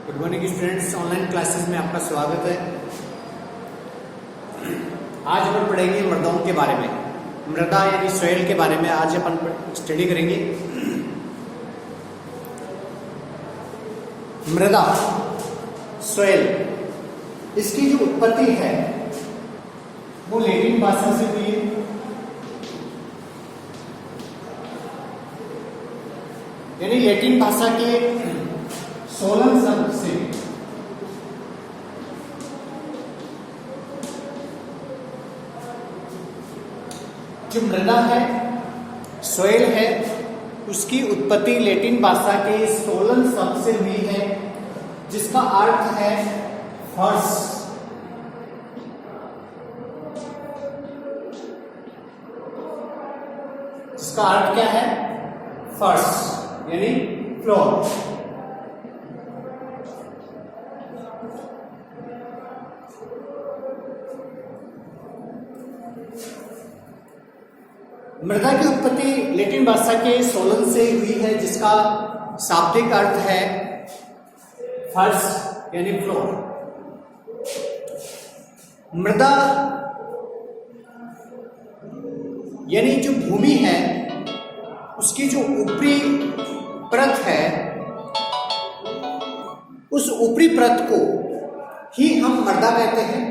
Good morning students, online classes में आपका स्वागत है। आज अपन पढ़ेंगे मृदाओं के बारे में। मृदा यानी सॉइल के बारे में आज अपन स्टडी करेंगे। मृदा सॉइल, इसकी जो उत्पत्ति है वो लैटिन भाषा से हुई है। यानी लैटिन भाषा के सोलन शब्द से जो मृदा है, सॉइल है, उसकी उत्पत्ति लैटिन भाषा के सोलन शब्द से हुई है, जिसका अर्थ है फर्श। जिसका अर्थ क्या है? फर्श यानी फ्लोर। मृदा की उत्पत्ति लैटिन भाषा के सोलन से हुई है, जिसका शाब्दिक अर्थ है फर्श यानी फ्लोर। मृदा यानी जो भूमि है, उसकी जो ऊपरी परत है, उस ऊपरी परत को ही हम मृदा कहते हैं।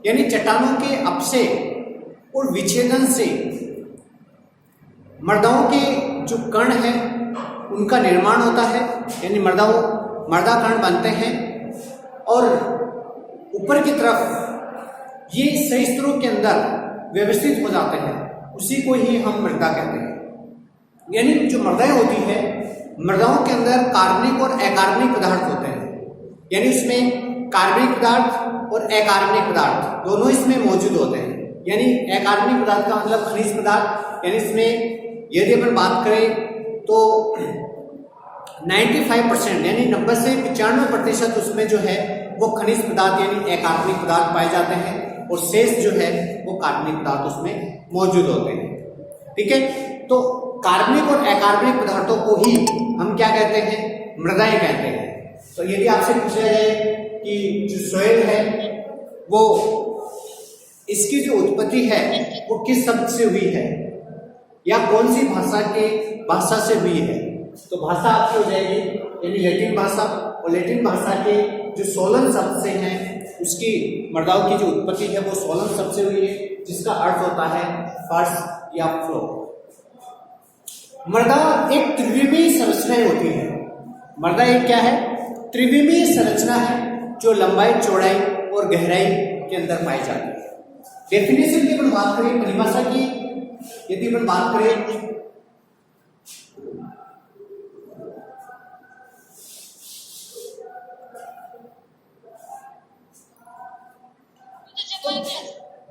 यानी चट्टानों के अपक्षय और विच्छेदन से मृदाओं के जो कण हैं उनका निर्माण होता है, यानी मृदा कण बनते हैं और ऊपर की तरफ ये सहिष्णुओं के अंदर व्यवस्थित हो जाते हैं। उसी को ही हम मृदा कहते हैं। यानी जो मृदाएं होती है, मृदाओं के अंदर कार्बनिक और अकार्बनिक पदार्थ होते हैं। यानी इसमें कार्बनिक पदार्थ और अकार्बनिक पदार्थ दोनों इसमें मौजूद होते हैं। यानी अकार्बनिक पदार्थ का मतलब खनिज पदार्थ। यानी इसमें यदि अपन बात करें तो 95% यानी 90 से 95% उसमें जो है वो खनिज पदार्थ यानी अकार्बनिक पदार्थ पाए जाते हैं, और शेष जो है वो कार्बनिक पदार्थ उसमें मौजूद होते हैं। ठीक है, तो कार्बनिक और अकार्बनिक पदार्थों को ही हम क्या कहते हैं? मृदाएं कहते हैं। तो यदि आपसे पूछा जाए कि जो सॉइल है वो इसकी जो उत्पत्ति है वो किस शब्द से हुई है या कौन सी भाषा से हुई है, तो भाषा आपकी हो जाएगी यानी लैटिन भाषा। और लैटिन भाषा के जो सोलन शब्द से हैं, उसकी मृदाओं की जो उत्पत्ति है वो सोलन शब्द से हुई है, जिसका अर्थ होता है फर्श या फ्लोर। मृदा एक त्रिविमीय संरचना होती है। मृदा एक क्या है? त्रिविमीय संरचना है, जो लंबाई, चौड़ाई और गहराई के अंदर पाई जाती है। डेफिनेशन की अपन बात करें, परिभाषा की यदि अपन बात करें,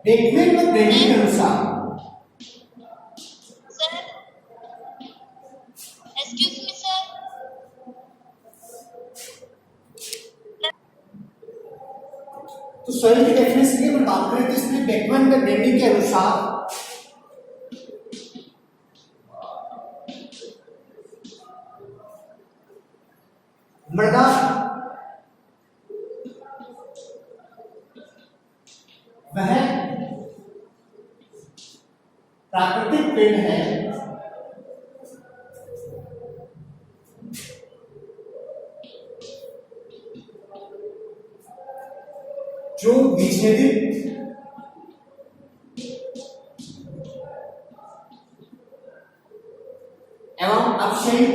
बेकमैन और ब्रेंडी के अनुसार तो सॉइल की डेफिनेशन की अपन बात करें तो इसमें बेकमैन और ब्रेंडी के अनुसार मृदा वह प्राकृतिक पिंड है जो विच्छेदित एवं अपक्षयी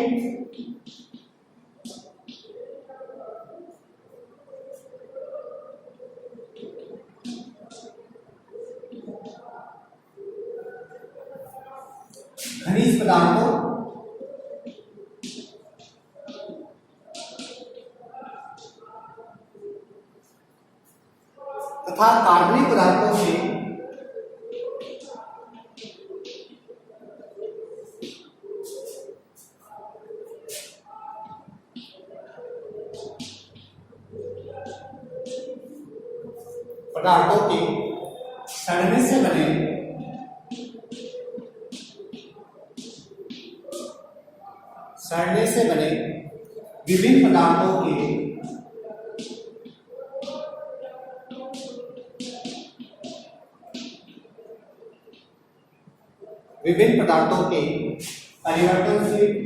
खनिज पदार्थों तथा कार्बनिक पदार्थों से पदार्थों के सड़ने से बने सड़ने से बने विभिन्न पदार्थों के विभिन्न पदार्थों के परिवर्तनशील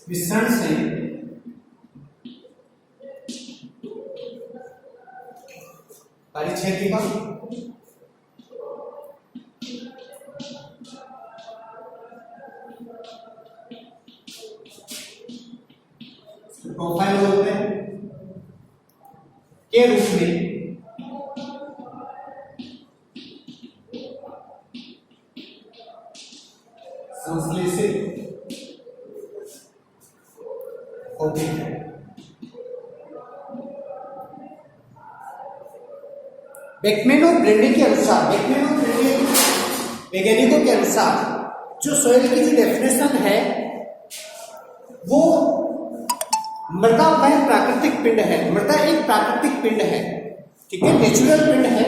मिश्रण से परिच्छेदिका प्रोफाइल बोलते हैं के रूप में संश्लेषित होती है। बेकमैन और ब्रेंडी के अनुसार, बेकमैन और ब्रेंडी वैज्ञानिकों के अनुसार जो सॉइल की जो डेफिनेशन है वो मृदा वह प्राकृतिक पिंड है। मृदा एक प्राकृतिक पिंड है, ठीक है, नेचुरल पिंड है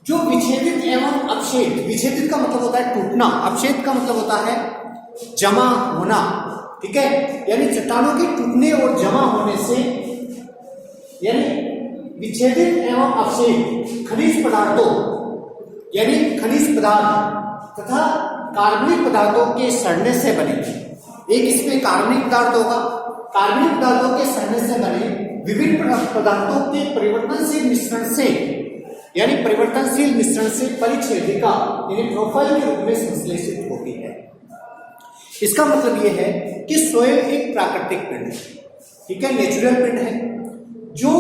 जो विच्छेदित एवं अपक्षेद, विच्छेदित का मतलब होता है टूटना, अपक्षेद का मतलब होता है जमा होना, ठीक है, यानी चट्टानों के टूटने और जमा होने से, यानी विच्छेदित एवं अपक्षेद खनिज पदार्थों यानी खनिज पदार्थ तथा कार्बनिक पदार्थों के सड़ने से बने, एक इसमें कार्बनिक पदार्थ होगा, कार्बनिक पदार्थों के सड़ने से बने विभिन्न पदार्थों के परिवर्तनशील मिश्रण से, यानी परिवर्तनशील मिश्रण से परिच्छेदिका यानी प्रोफाइल के रूप में संश्लेषित होती है। इसका मतलब यह है कि सोयल एक प्राकृतिक पिंड है, ठीक है, नेचुरल पिंड है जो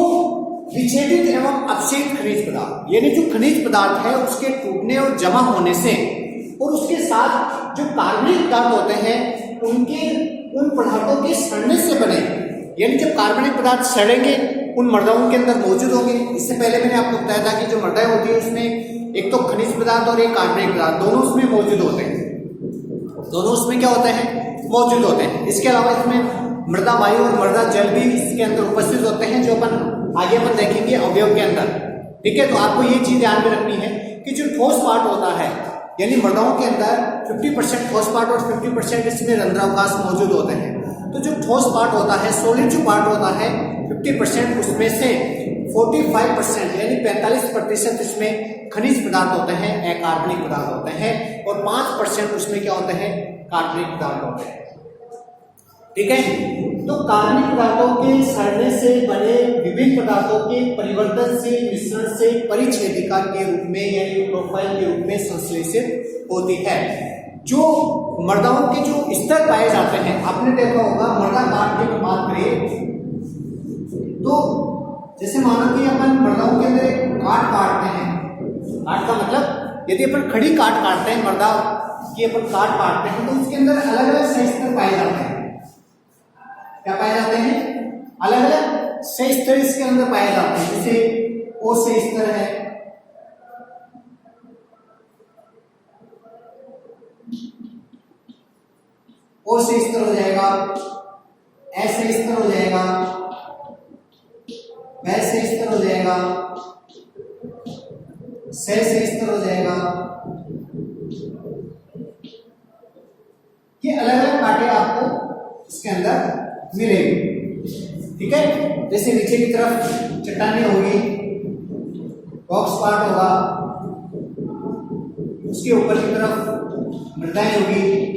विच्छेदित एवं अपक्षेद खनिज पदार्थ यानी जो खनिज पदार्थ है उसके टूटने और जमा होने से और उसके साथ जो कार्बनिक पदार्थ होते हैं उन पदार्थों के सड़ने से बने, यानी जब कार्बनिक पदार्थ सड़ेंगे उन मृदाओं के अंदर मौजूद होंगे। इससे पहले मैंने आपको बताया था कि जो मृदाएं होती है उसमें एक तो खनिज पदार्थ और एक कार्बनिक पदार्थ दोनों उसमें मौजूद होते हैं, दोनों उसमें क्या होते हैं, मौजूद होते हैं। इसके अलावा इसमें मृदा वायु और मृदा जल भी इसके अंदर उपस्थित होते हैं जो आगे अपन देखेंगे अवयव के अंदर, ठीक है। तो आपको ये चीज ध्यान में रखनी है कि जो ठोस पार्ट होता है यानी मृदाओं के अंदर 50% ठोस पार्ट और 50% इसमें रंध्रावकाश मौजूद होते हैं। तो जो ठोस पार्ट होता है, सॉलिड जो पार्ट होता है 50%, उसमें से 45% यानी 45% इसमें खनिज पदार्थ होते हैं, अकार्बनिक पदार्थ होते हैं, और 5% उसमें क्या होते हैं, कार्बनिक पदार्थ होते हैं, ठीक है। तो कार्बनिक पदार्थों के सड़ने से बने विभिन्न पदार्थों के परिवर्तनशील मिश्रण से परिच्छेदिका के रूप में यानी प्रोफाइल के रूप में संश्लेषित होती है। जो मृदाओं के जो स्तर पाए जाते हैं, आपने देखा होगा मृदा काट की बात करें तो जैसे मानो कि अपन मृदाओं के अंदर एक काट काटते हैं, काट का मतलब यदि अपन खड़ी काट काटते हैं, मृदा की अपन काट काटते हैं तो उसके अंदर अलग अलग सही स्तर पाए जाते हैं। क्या पाए जाते हैं, अलग अलग सही स्तर इसके अंदर पाए जाते हैं। जैसे ओ सही स्तर है, ओ सही स्तर हो जाएगा, एस सही स्तर हो जाएगा, वह सही स्तर हो जाएगा, सही स्तर हो जाएगा। ये अलग अलग कांटे आपको इसके अंदर मिलेंगे, ठीक है। जैसे नीचे की तरफ चट्टानें होगी, बॉक्स पार्ट होगा, उसके ऊपर की तरफ मृदाएं होगी,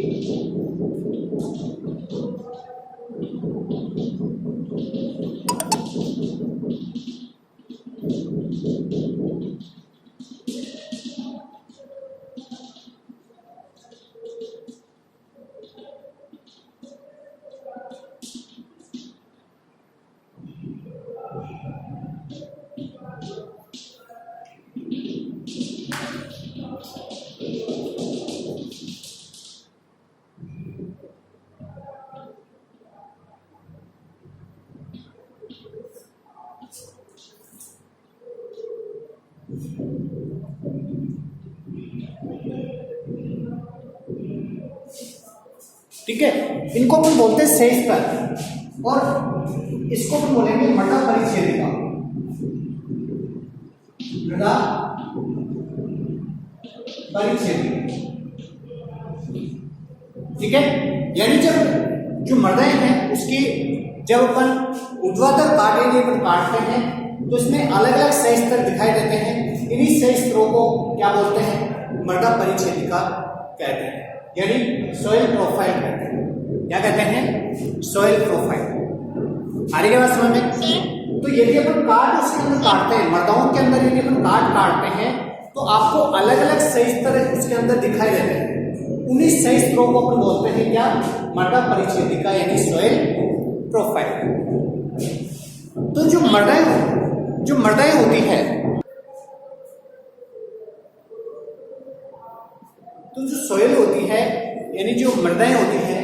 ठीक है। इनको अपन बोलते हैं सही स्तर और इसको अपन बोलेंगे मृदा परिच्छेदिका, मृदा परिच्छेदिका, ठीक है। यानी जब जो मृदाएं हैं उसकी जब अपन ऊर्ध्वाधर काट यदि अपन काटते हैं तो इसमें अलग अलग सह स्तर दिखाई देते हैं। इन्हीं सह स्तरों को क्या बोलते हैं? मृदा परिच्छेदिका कहते हैं, यानी सॉइल प्रोफाइल कहते हैं। क्या कहते हैं? Soil profile. आ रही है बात समझ में? तो यदि अपन काट उसके अंदर काटते हैं, मृदाओं के अंदर यदि अपन काट काटते हैं तो आपको अलग अलग सह स्तर उसके अंदर दिखाई देते हैं। उन्हीं सह स्तरों को अपन बोलते हैं क्या? मृदा परिच्छेदिका यानी सॉइल प्रोफाइल। तो जो मृदाएं होती है, तो जो सॉइल होती है यानी जो मृदाएं होती है,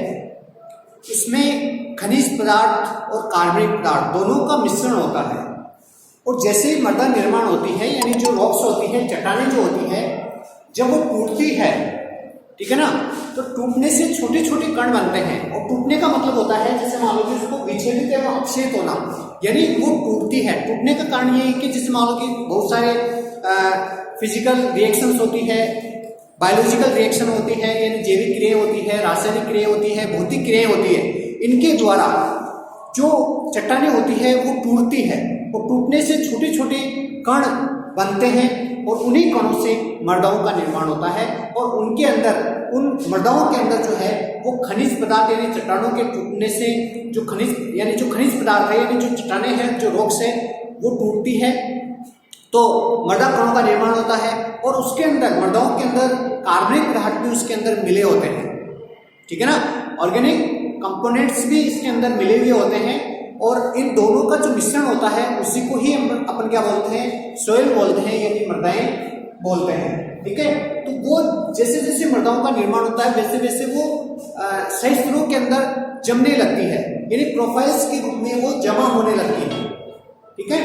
इसमें खनिज पदार्थ और कार्बनिक पदार्थ दोनों का मिश्रण होता है। और जैसे ही मृदा निर्माण होती है यानी जो रॉक्स होती है, चट्टानें जो होती है, जब वो टूटती है, ठीक है ना, तो टूटने से छोटे छोटे कण बनते हैं। और टूटने का मतलब होता है जैसे मान लो कि उसको विच्छेदित एवं अपक्षेपित होना, यानी वो टूटती है। टूटने का कारण ये है कि जैसे मान लो कि बहुत सारे फिजिकल रिएक्शंस होती है, बायोलॉजिकल रिएक्शन होती है, यानी जैविक क्रिया होती है, रासायनिक क्रिया होती है, भौतिक क्रिया होती है। इनके द्वारा जो चट्टानें होती है वो टूटती है और टूटने से छोटे छोटे कण बनते हैं और उन्हीं कणों से मृदाओं का निर्माण होता है। और उनके अंदर, उन मृदाओं के अंदर जो है वो खनिज पदार्थ यानी चट्टानों के टूटने से जो खनिज पदार्थ है यानी जो चट्टानें हैं, जो रॉक्स है, वो टूटती है तो मृदा कणों का निर्माण होता है। और उसके अंदर, मृदाओं के अंदर कार्बनिक पदार्थ भी उसके अंदर मिले होते हैं, ठीक है ना, ऑर्गेनिक कंपोनेंट्स भी इसके अंदर मिले हुए होते हैं। और इन दोनों का जो मिश्रण होता है उसी को ही अपन क्या बोलते हैं? सॉइल बोलते हैं, यानी मृदाएं बोलते हैं, ठीक है। तो वो जैसे जैसे मृदाओं का निर्माण होता है वैसे वैसे वो सही स्तरों के अंदर जमने लगती है, यानी प्रोफाइल्स के रूप में वो जमा होने लगती है, ठीक है।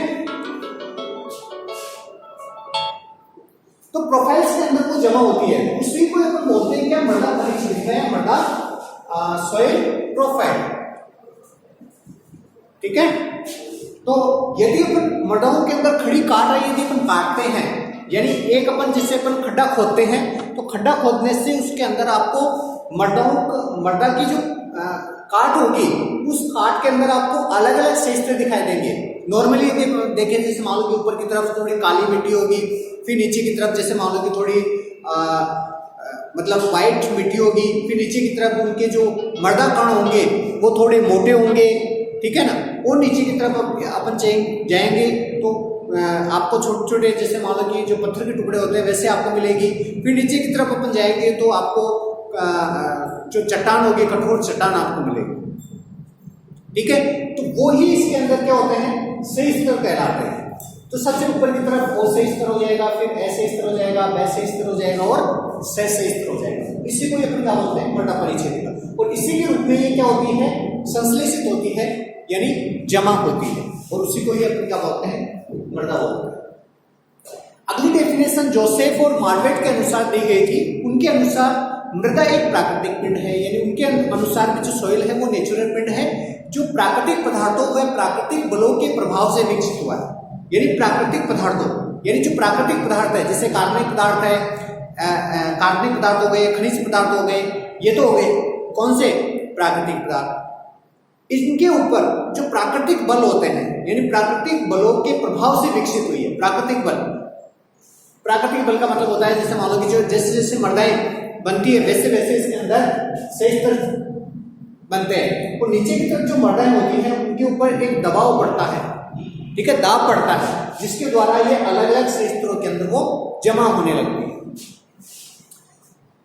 तो प्रोफाइल्स के अंदर वो जमा होती है, उसी को अपन बोलते हैं क्या? मृदा परिच्छेदिका या मृदा सॉइल प्रोफाइल, ठीक है। तो यदि अपन मृदाओं के अंदर खड़ी काट रही, यदि अपन काटते हैं, यानी एक अपन जैसे अपन खड्डा खोदते हैं, तो खड्डा खोदने से उसके अंदर आपको मृदा की जो काट होगी, उस काट के अंदर आपको अलग अलग क्षेत्र दिखाई देंगे। नॉर्मली यदि देखें, जैसे मान लो कि ऊपर की तरफ थोड़ी काली मिट्टी होगी, फिर नीचे की तरफ जैसे मान लो कि थोड़ी मतलब व्हाइट मिट्टी होगी, फिर नीचे की तरफ उनके जो मृदा कण होंगे वो थोड़े मोटे होंगे, ठीक है ना। और नीचे की तरफ अपन जाएंगे तो आपको छोटे छोटे जैसे मान लो कि जो पत्थर के टुकड़े होते हैं वैसे आपको मिलेगी। फिर नीचे की तरफ अपन जाएंगे तो आपको जो चट्टान होगी, कठोर चट्टान आपको मिलेगी, ठीक है। तो वो ही इसके अंदर क्या होते हैं? सही स्तर कहलाते हैं। तो सबसे ऊपर की तरफ वो सही स्तर हो जाएगा, फिर ऐसे स्तर हो जाएगा, वैसे स्तर हो जाएगा और सही स्तर हो जाएगा। इसी को अपन क्या बोलते हैं? मृदा परिच्छेदिका। और इसी के रूप में ये क्या होती है? संश्लेषित होती है, यानी जमा होती है, और उसी को ही अपन क्या बोलते हैं? मृदा बोलते हैं। अगली डेफिनेशन जोसेफ और मार्वेट के अनुसार दी गई थी। उनके अनुसार मृदा एक प्राकृतिक पिंड है, यानी उनके अनुसार जो सॉइल है वो नेचुरल पिंड है जो प्राकृतिक पदार्थों व प्राकृतिक बलों के प्रभाव से विकसित हुआ है। यानी प्राकृतिक पदार्थों, यानी जो प्राकृतिक पदार्थ है, जैसे कार्बनिक पदार्थ है, कार्बनिक पदार्थ हो गए, खनिज पदार्थ हो गए, ये तो हो गए कौन से? प्राकृतिक पदार्थ। इनके ऊपर जो प्राकृतिक बल होते हैं, यानी प्राकृतिक बलों के प्रभाव से विकसित हुई है। प्राकृतिक बल का मतलब होता है जैसे मान लो कि जो जैसे जैसे मृदाएं बनती है वैसे वैसे इसके अंदर सही स्तर बनते हैं, और नीचे की तरफ जो मृदाएं होती हैं उनके ऊपर एक दबाव पड़ता है, ठीक है, दाब पड़ता है, जिसके द्वारा ये अलग अलग सही स्तरों के अंदर वो जमा होने लगती है,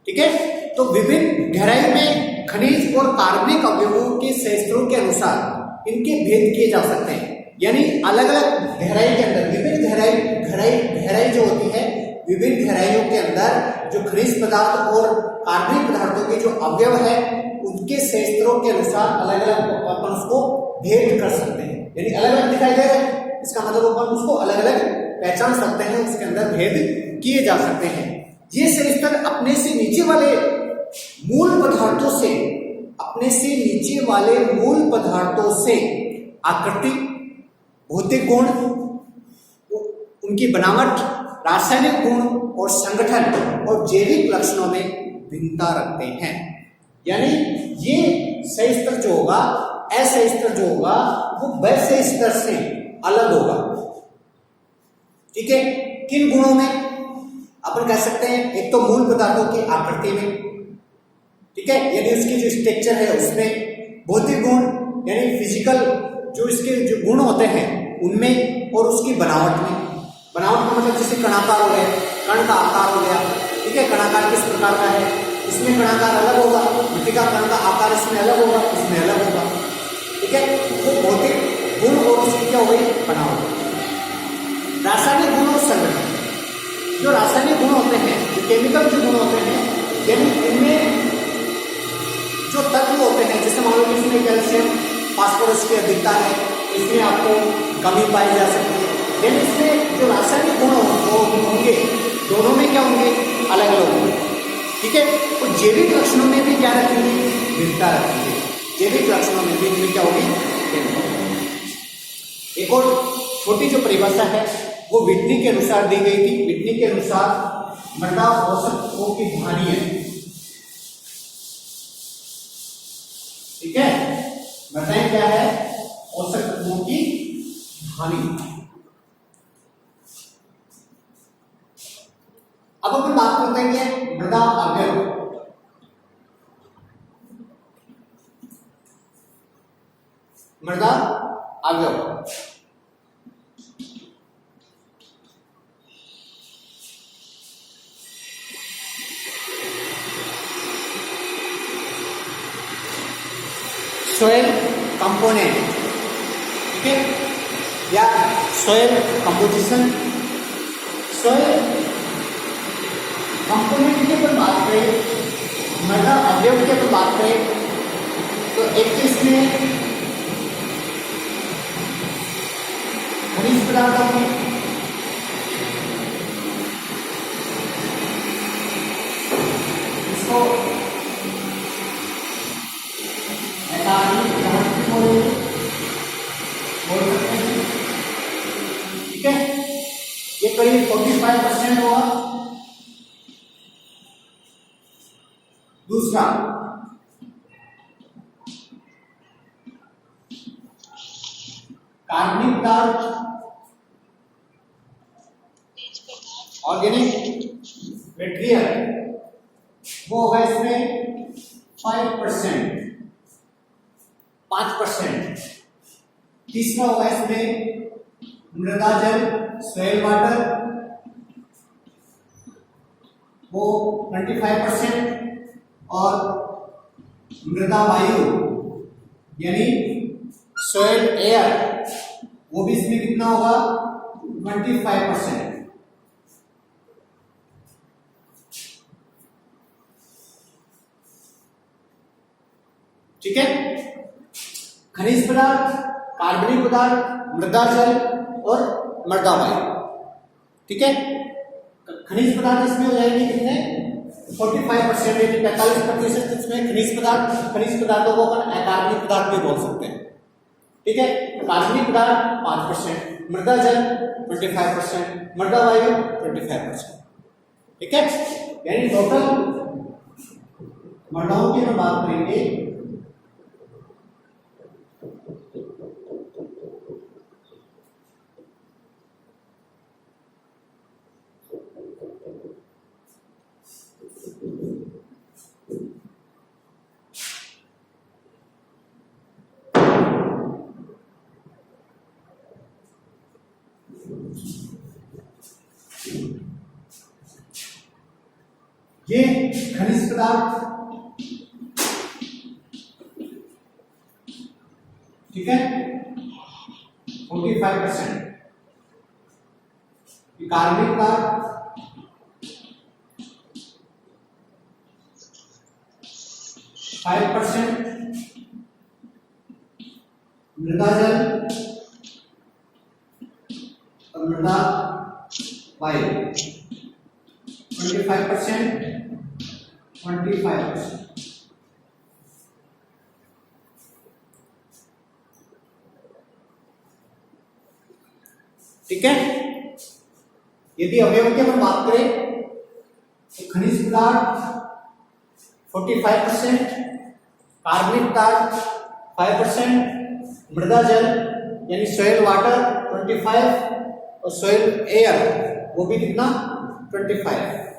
ठीक है। तो विभिन्न गहराई में खनिज और कार्बनिक अवयवों के सही स्तरों के अनुसार इनके भेद किए जा सकते हैं। यानी अलग अलग गहराई के अंदर विभिन्न गहराई जो होती है, विभिन्न गहराइयों के अंदर जो खनिज पदार्थ और कार्बनिक पदार्थों के जो अवयव है उनके सही स्तरों के अनुसार अलग अलग अपन उसको भेद कर सकते हैं। यानी अलग अलग दिखाई दे रहे हैं, इसका मतलब अपन उसको अलग अलग पहचान सकते हैं, उसके अंदर भेद किए जा सकते हैं। ये सही स्तर अपने से नीचे वाले मूल पदार्थों से आकृति, भौतिक गुण, उनकी बनावट, रासायनिक गुण और संगठन और जैविक लक्षणों में भिन्नता रखते हैं। यानी ये सही स्तर जो होगा ऐसे स्तर जो होगा वो वैसे स्तर से अलग होगा। ठीक है, किन गुणों में? अपन कह सकते हैं एक तो मूल पदार्थों की आकृति में, ठीक है, यानी उसकी जो स्ट्रक्चर है उसमें, भौतिक गुण यानी फिजिकल जो इसके जो गुण होते हैं उनमें, और उसकी बनावट में। बनावट का मतलब जैसे कणाकार हो गया, कण का आकार हो गया, ठीक है, कणाकार किस प्रकार का है, इसमें कणाकार अलग होगा, मिट्टी का कण का आकार इसमें अलग होगा, इसमें अलग होगा, ठीक है। वो भौतिक गुण और उसकी क्या हो गई, बनावट। रासायनिक गुण और संगठन, जो रासायनिक गुण होते हैं, जो केमिकल जो गुण होते हैं, यानी इनमें जो तत्व होते हैं, जैसे मान लो कि इसमें कैल्शियम फास्फोरस की अधिकता है, इसमें आपको कमी पाई जा सकती है, यानी इसमें जो रासायनिक गुण होंगे दोनों में क्या होंगे, अलग अलग होंगे, ठीक है। और जैविक लक्षणों में भी क्या रखेंगे, भिन्नता रखेंगे, जैविक लक्षणों में भी इनमें क्या होगी, भिन्नता। एक और छोटी जो परिभाषा है वो विटनी के अनुसार दी गई थी। विटनी के अनुसार मृदा औसत की ढानी है, ठीक है, बताएं क्या है, औसत तत्वों की ढानी। अब अपन बात करते हैं मृदा अवयव। मृदा अवयव सोयल कंपोनेंट, ठीक है, या सोयल कंपोजिशन। सोयल कंपोनेंट की अगर बात करें, मृदा अवयव की अगर बात करें, तो एक तो इसमें खनिज पदार्थों में, इसको बोल सकते हैं, ठीक है, ये करीब 45% होगा। दूसरा कार्बनिक पदार्थ, ऑर्गेनिक मटेरियल, वो होगा इसमें 5%, 5%। तीसरा होगा इसमें मृदा जल, सोयल वाटर, वो 25%, और मृदा वायु यानी सोयल एयर, वो भी इसमें कितना होगा, 25%। ठीक है, खनिज पदार्थ, कार्बनिक पदार्थ, मृदा जल और मृदा वायु, ठीक है। खनिज पदार्थ इसमें हो जाएंगे कितने, 45%, यानी 45% इसमें खनिज पदार्थ। खनिज पदार्थों को अपन अकार्बनिक पदार्थ भी बोल सकते हैं, ठीक है। कार्बनिक पदार्थ 5%, मृदा जल 25%, मृदा वायु 25%, ठीक है। यानी टोटल मृदाओं की हम बात करेंगे, ये खनिज पदार्थ, ठीक है, 45%, कार्बनिक पदार्थ 5%, मृदा जल और मृदा वायु 25%, 25%। ठीक है, यदि अवयव की हम बात करें तो खनिज पदार्थ 45%, कार्बनिक पदार्थ 5% मृदा जल यानी सॉइल वाटर 25 और सॉइल एयर वो भी कितना 25।